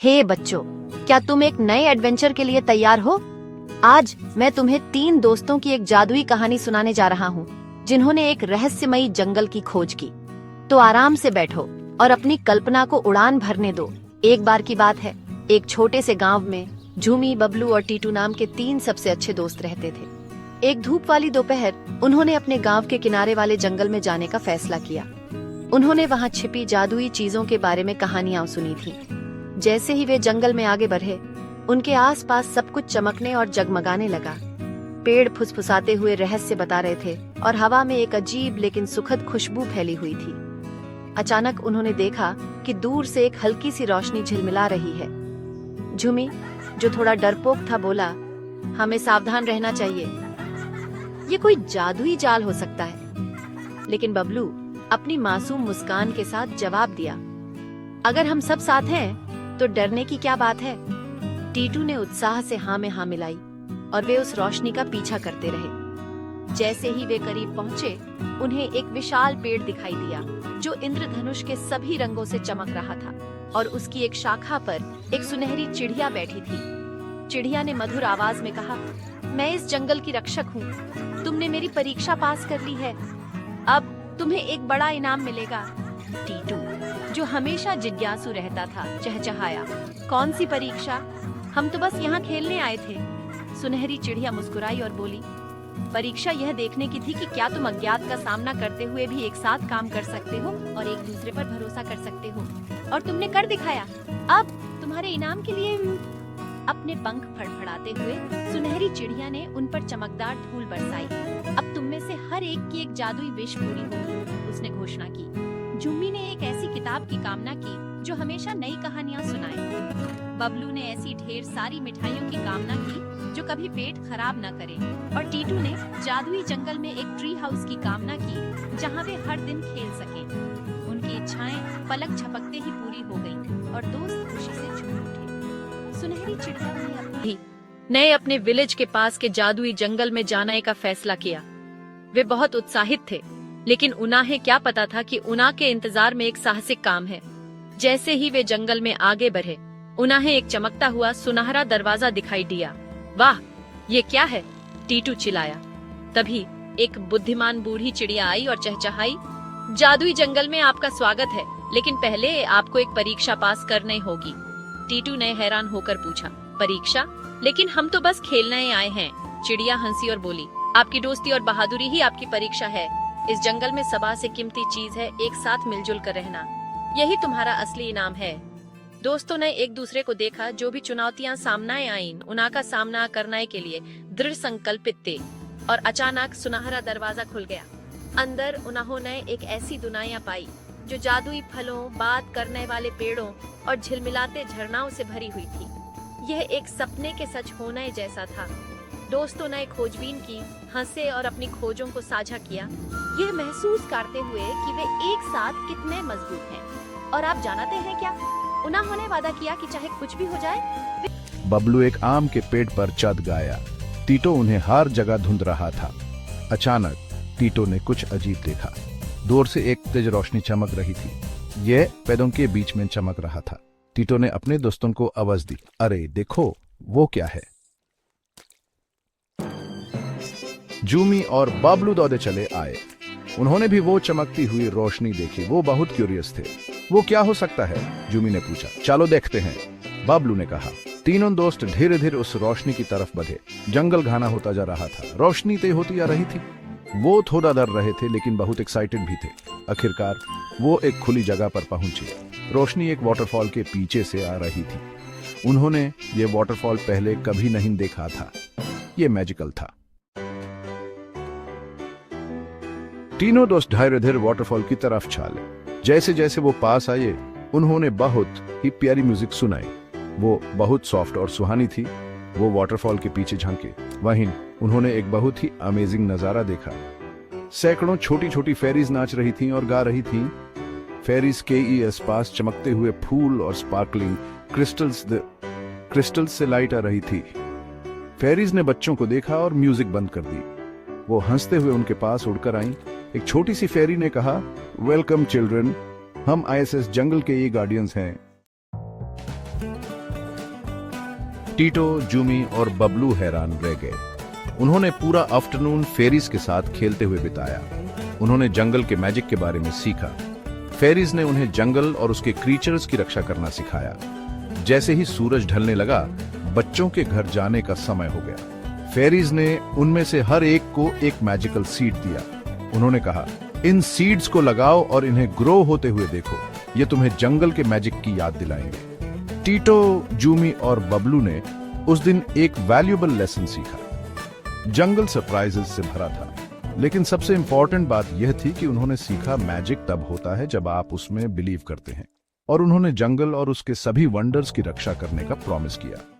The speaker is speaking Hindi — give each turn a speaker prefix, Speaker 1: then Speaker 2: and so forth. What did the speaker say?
Speaker 1: हे बच्चों, क्या तुम एक नए एडवेंचर के लिए तैयार हो? आज मैं तुम्हें 3 दोस्तों की एक जादुई कहानी सुनाने जा रहा हूँ, जिन्होंने एक रहस्यमयी जंगल की खोज की। तो आराम से बैठो और अपनी कल्पना को उड़ान भरने दो। एक बार की बात है, एक छोटे से गांव में झूमी, बबलू और टीटू नाम के 3 सबसे अच्छे दोस्त रहते थे। एक धूप वाली दोपहर उन्होंने अपने गांव के किनारे वाले जंगल में जाने का फैसला किया। उन्होंने वहां छिपी जादुई चीजों के बारे में कहानियां सुनी थी। जैसे ही वे जंगल में आगे बढ़े, उनके आसपास सब कुछ चमकने और जगमगाने लगा। पेड़ फुसफुसाते हुए रहस्य बता रहे थे और हवा में एक अजीब लेकिन सुखद खुशबू फैली हुई थी। अचानक उन्होंने देखा कि दूर से एक हल्की सी रोशनी झिलमिला रही है। झूमी, जो थोड़ा डरपोक था, बोला, हमें सावधान रहना चाहिए, ये कोई जादुई जाल हो सकता है। लेकिन बबलू अपनी मासूम मुस्कान के साथ जवाब दिया, अगर हम सब साथ हैं तो डरने की क्या बात है। टीटू ने उत्साह से हाँ में हाँ मिलाई और वे उस रोशनी का पीछा करते रहे। जैसे ही वे करीब पहुंचे, उन्हें एक विशाल पेड़ दिखाई दिया जो इंद्रधनुष के सभी रंगों से चमक रहा था, और उसकी एक शाखा पर एक सुनहरी चिड़िया बैठी थी। चिड़िया ने मधुर आवाज में कहा, मैं इस जंगल की रक्षक हूँ, तुमने मेरी परीक्षा पास कर ली है, अब तुम्हें एक बड़ा इनाम मिलेगा। टीटू, जो हमेशा जिज्ञासु रहता था, चहचहाया, कौन सी परीक्षा, हम तो बस यहाँ खेलने आए थे। सुनहरी चिड़िया मुस्कुराई और बोली, परीक्षा यह देखने की थी कि क्या तुम अज्ञात का सामना करते हुए भी एक साथ काम कर सकते हो और एक दूसरे पर भरोसा कर सकते हो, और तुमने कर दिखाया। अब तुम्हारे इनाम के लिए अपने पंख फड़फड़ाते हुए सुनहरी चिड़िया ने उन पर चमकदार धूल बरसाई। अब तुम में से हर एक की एक जादुई विश पूरी होगी, उसने घोषणा की। झूमी ने एक ऐसी किताब की कामना की जो हमेशा नई कहानियां सुनाए। बबलू ने ऐसी ढेर सारी मिठाइयों की कामना की जो कभी पेट खराब न करे, और टीटू ने जादुई जंगल में एक ट्री हाउस की कामना की जहां वे हर दिन खेल सकें। उनकी इच्छाएं पलक झपकते ही पूरी हो गईं और दोस्त खुशी से झूम उठे। सुनहरी चिड़िया ने अपने विलेज के पास के जादुई जंगल में जाने का फैसला किया। वे बहुत उत्साहित थे, लेकिन उन्हें क्या पता था कि उना के इंतजार में एक साहसिक काम है। जैसे ही वे जंगल में आगे बढ़े, उन्हें एक चमकता हुआ सुनहरा दरवाजा दिखाई दिया। वाह, ये क्या है? टीटू चिल्लाया। तभी एक बुद्धिमान बूढ़ी चिड़िया आई और चहचहाई, जादुई जंगल में आपका स्वागत है, लेकिन पहले आपको एक परीक्षा पास करनी होगी। टीटू ने हैरान होकर पूछा, परीक्षा? लेकिन हम तो बस खेलने आए हैं। चिड़िया हंसी और बोली, आपकी दोस्ती और बहादुरी ही आपकी परीक्षा है। इस जंगल में सबा से कीमती चीज है एक साथ मिलजुल कर रहना, यही तुम्हारा असली इनाम है। दोस्तों ने एक दूसरे को देखा। जो भी चुनौतियां सामने आईं, उनका सामना करने के लिए दृढ़ संकल्पित थे। और अचानक सुनहरा दरवाजा खुल गया। अंदर उन्होंने एक ऐसी दुनिया पाई जो जादुई फलों, बात करने वाले पेड़ों और झिलमिलाते झरनाओं से भरी हुई थी। यह एक सपने के सच होने जैसा था। दोस्तों ने खोजबीन की, हंसे और अपनी खोजों को साझा किया, यह महसूस करते हुए कि वे एक साथ कितने मजबूत हैं। और आप जानते हैं क्या? उन्होंने वादा किया कि चाहे कुछ भी हो जाए।
Speaker 2: बबलू एक आम के पेड़ पर चढ़ गया। टीटू उन्हें हर जगह ढूंढ रहा था। अचानक टीटू ने कुछ अजीब देखा। दूर से एक तेज रोशनी चमक रही थी। यह पेड़ों के बीच में चमक रहा था। टीटू ने अपने दोस्तों को आवाज दी, अरे देखो, वो क्या है? झूमी और बबलू दौड़े चले आए। उन्होंने भी वो चमकती हुई रोशनी देखी। वो बहुत क्यूरियस थे। वो क्या हो सकता है? झूमी ने पूछा। चलो देखते हैं, बबलू ने कहा। तीनों दोस्त धीरे धीरे उस रोशनी की तरफ बढ़े। जंगल घना होता जा रहा था। रोशनी तेज होती जा रही थी। वो थोड़ा डर रहे थे, लेकिन बहुत एक्साइटेड भी थे। आखिरकार वो एक खुली जगह पर पहुंचे। रोशनी एक वाटरफॉल के पीछे से आ रही थी। उन्होंने ये वाटरफॉल पहले कभी नहीं देखा था। ये मैजिकल था। तीनों दोस्त धीरे धीरे वाटरफॉल की तरफ चले। जैसे जैसे वो पास आए, उन्होंने बहुत ही प्यारी म्यूजिक सुनाई। वो बहुत सॉफ्ट और सुहानी थी। वो वाटरफॉल के पीछे झांके। वहीं उन्होंने एक बहुत ही अमेजिंग नजारा देखा। सैकड़ों छोटी छोटी फेरीज नाच रही थीं और गा रही थीं। फेरीज के आसपास चमकते हुए फूल और स्पार्कलिंग क्रिस्टल्स से लाइट आ रही थी। फेरीज ने बच्चों को देखा और म्यूजिक बंद कर दी। वो हंसते हुए उनके पास उड़कर आईं। एक छोटी सी फेरी ने कहा, वेलकम चिल्ड्रन, हम आईएसएस जंगल के ये गार्डियंस हैं। टीटो, जूमी और बबलू हैरान रह गए। उन्होंने पूरा आफ्टरनून फेरीज के साथ खेलते हुए बिताया। उन्होंने जंगल के मैजिक के बारे में सीखा। फेरीज ने उन्हें जंगल और उसके क्रीचर्स की रक्षा करना सिखाया। जैसे ही सूरज ढलने लगा, बच्चों के घर जाने का समय हो गया। फेरीज ने उनमें से हर एक को एक मैजिकल सीड दिया। उन्होंने कहा, इन सीड्स को लगाओ और इन्हें ग्रो होते हुए देखो। ये तुम्हें जंगल के मैजिक की याद दिलाएंगे। टीटो, जूमी और बबलू ने उस दिन एक वैल्यूएबल लेसन सीखा। जंगल सरप्राइजेस से भरा था, लेकिन सबसे इंपॉर्टेंट बात यह थी कि उन्होंने सीखा मैजिक तब होता है जब आप उसमें बिलीव करते हैं। और उन्होंने जंगल और उसके सभी वंडर्स की रक्षा करने का प्रॉमिस किया।